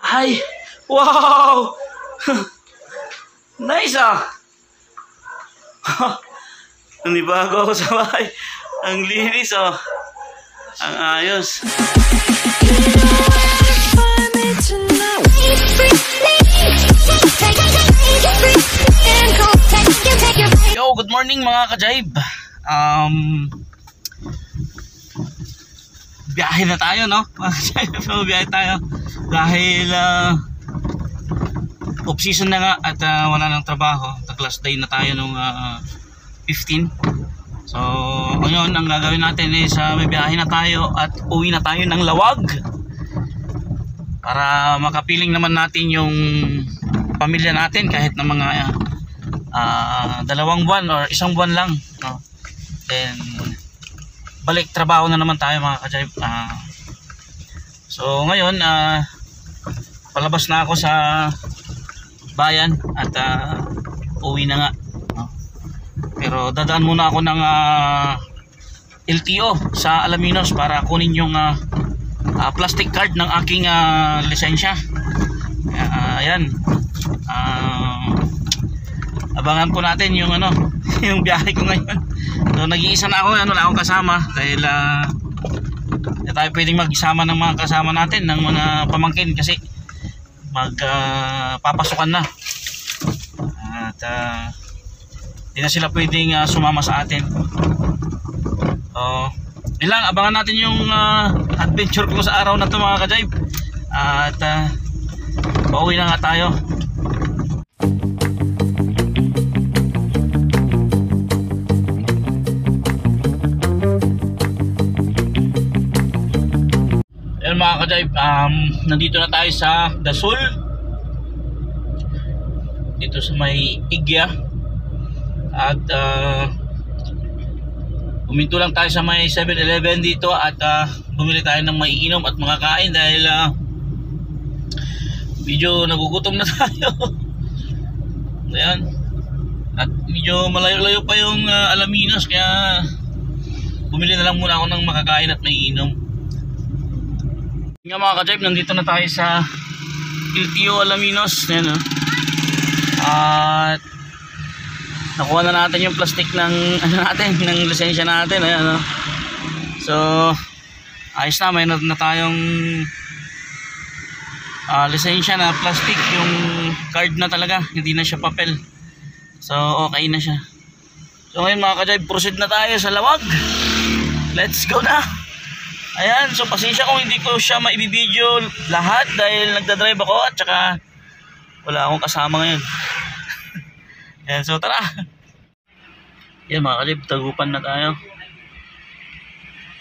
Ay! Wow! Nice ah! Hindi bago ako sa bahay. Ang linis oh. Ang ayos. Yo, good morning mga ka-jive. Biyahe na tayo, no? Mga ka-jive, biyahe tayo. Dahil off-season na nga at wala nang trabaho. Nag-last day na tayo nung 15. So, ngayon ang gagawin natin is bibiyahe na tayo at uwi na tayo ng Lawag para makapiling naman natin yung pamilya natin kahit na mga 2 buwan or 1 buwan lang, no? Then balik trabaho na naman tayo mga ka-jive. So ngayon palabas na ako sa bayan at uwi na nga, no? Pero dadaan muna ako ng LTO sa Alaminos para kunin yung plastic card ng aking lisensya. Ayan. Abangan po natin yung yung biyahe ko ngayon. So nag-iisa na ako, wala akong kasama dahil tayo pwedeng mag-isama ng mga kasama natin, ng mga pamangkin kasi papasukan na. At di na sila pwedeng sumama sa atin. So ilang abangan natin yung adventure ko sa araw na to mga ka-jive. At pauwi na nga tayo. Ayan mga ka-jive, nandito na tayo sa Dasol, dito sa may Igya. At huminto lang tayo sa may 7-Eleven dito at bumili tayo ng maiinom at mga kain dahil medyo nagugutom na tayo. Ayan. At medyo malayo-layo pa yung Alaminos, kaya bumili na lang muna ako ng makakain at maiinom. Nga mga ka-jive, nandito na tayo sa LTO Alaminos. Ayan, at nakuha na natin yung plastic ng ng lisensya natin. Ayan, so ayos na, mayroon na tayong lisensya na plastic, yung card na talaga, hindi na siya papel. So okay na siya. So ngayon mga ka-jive, proceed na tayo sa Lawag. Let's go na. Ayan, so pasensya kung hindi ko siya maibibideo lahat dahil nagdadrive ako at saka wala akong kasama ngayon. Ayan, so tara. Ayan mga ka-jive, tagupan na tayo.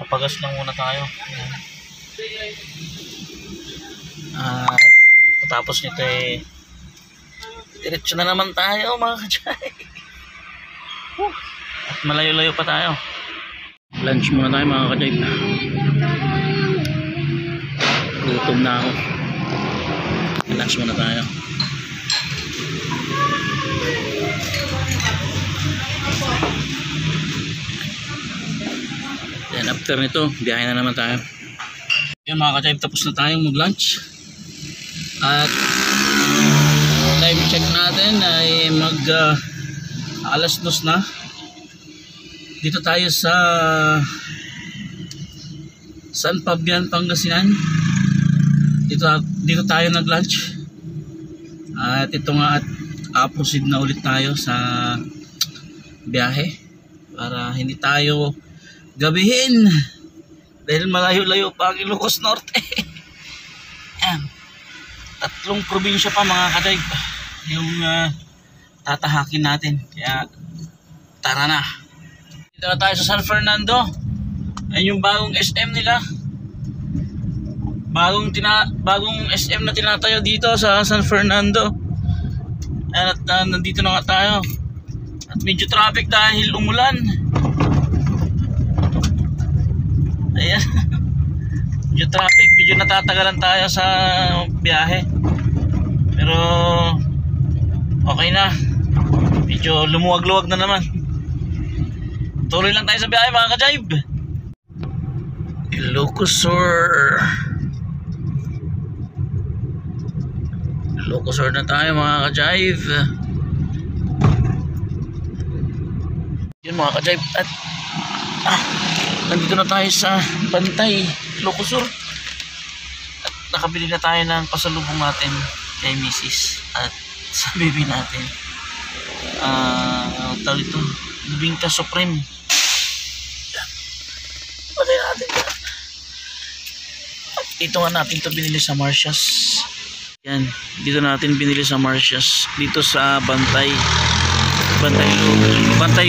Papagas lang muna tayo. Ayan. At tapos nito diretso na naman tayo mga ka-jive. At malayo-layo pa tayo. Lunch muna tayo mga ka-jive. Gutom na ako. Lunch muna tayo. Then after nito, biyahe na naman tayo. Yan mga ka-jive, tapos na tayong mag-lunch. At time check natin ay alas 2 na. Dito tayo sa San Fabian, Pangasinan. Dito tayo nag-lunch. At ito nga, at proceed na ulit tayo sa biyahe para hindi tayo gabihin dahil malayo-layo pa ang Ilocos Norte. Yan. 3 probinsya pa mga ka-jive yung tatahakin natin, kaya tara na. Dito na tayo sa San Fernando. Yan yung bagong SM nila, bagong SM na tinatayo dito sa San Fernando. At nandito na nga tayo at medyo traffic dahil umulan. Ayan. Medyo traffic, medyo natatagalan tayo sa biyahe, pero okay na, medyo lumuwag-luwag na naman. Tuloy lang tayo sa biyahe mga ka-jive. Ilocos Sur. Ilocos na tayo mga ka-jive. Yun mga ka-jive. At nandito na tayo sa Bantay, Ilocos Sur. At nakabili na tayo ng pasalubong natin kay Mrs. at sa baby natin. Tawag ito, Bibingka Supreme. Patay natin yan. Ito nga natin ito binili sa Marcia's. Yan, dito natin binili sa Marcia's. Dito sa Bantay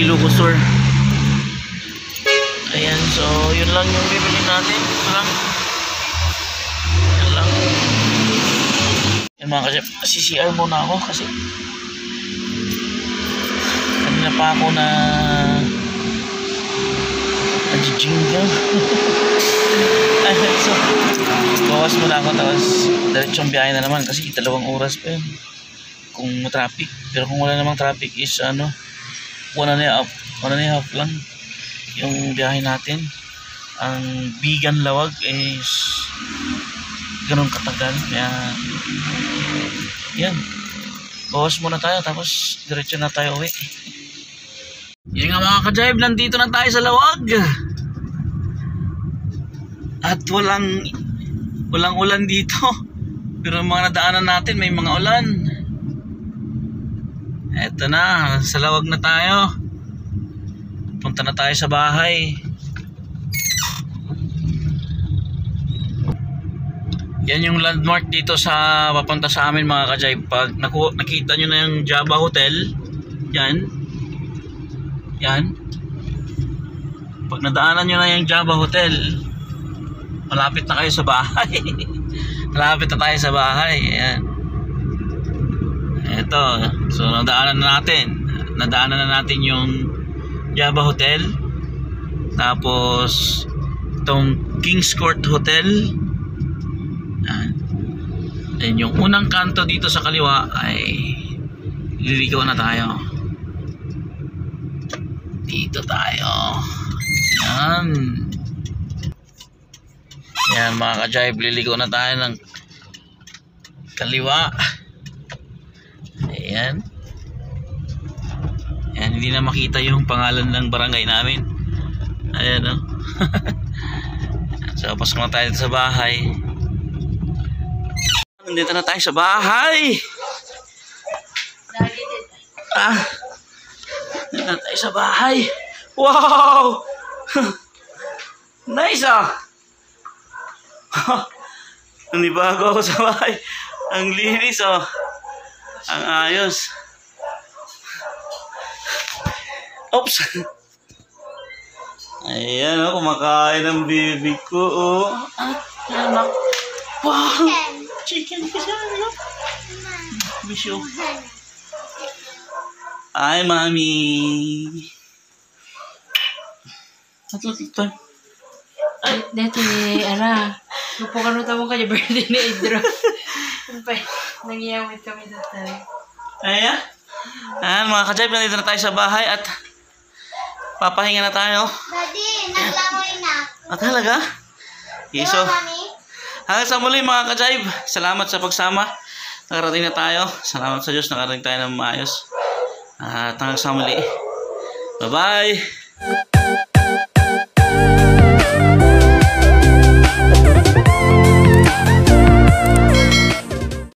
Ilocos Sur. Ayan, so yun lang yung bibili natin. Ito lang. Yan lang. Yan mga kasi, CCR muna ako kasi kanina pa ako na jingle. So bawas muna ako tapos diretsong biyahe na naman kasi 2 oras pa yun kung traffic. Pero kung wala namang traffic is 1 and a half lang yung biyahe natin. Ang Bigan Lawag is ganun katagal, kaya yan, bawas muna tayo tapos diretso na tayo uwi. Yan nga mga ka-jive, nandito na tayo sa Lawag at walang ulan dito, pero mga nadaanan natin may mga ulan. Eto na, sa Lawag na tayo. Punta na tayo sa bahay. Yan yung landmark dito sa papunta sa amin mga ka-jive. Pag nakita nyo na yung Java Hotel, yan. Pag nadaanan nyo na yung Java Hotel, malapit na kayo sa bahay. Malapit na tayo sa bahay. Ayan. Ito, so nadaanan na natin yung Java Hotel, tapos itong Kings Court Hotel. Then yung unang kanto dito sa kaliwa ay liligaw na tayo. Dito tayo. Yan mga ka-jive, liligaw na tayo ng kaliwa. Ayan. Ayan, hindi na makita yung pangalan ng barangay namin. Ayan o. So pasok na tayo sa bahay. Nandito na tayo sa bahay. Nandito na tayo sa bahay. Wow! Nice Nanibago ako sa bahay. Ang linis ang ayos. Oops. Ayan kumakain ng baby ko anak. Wow! Chicken kasi Bisyo. Ay mami. Ato tito. Ay, dito ni Ara. Lupukan mo tamo kanya birthday ni Idro. Kumpay, nangyayamit kami dito. Ayan. Ayan mga ka-jive, nandito na tayo sa bahay at papahinga na tayo. Daddy, naglangoy na. Talaga? Okay, so hanggang sa muli mga ka-jive, salamat sa pagsama. Nakarating na tayo. Salamat sa Diyos, nakarating tayo ng maayos. At hanggang sa muli. Bye-bye!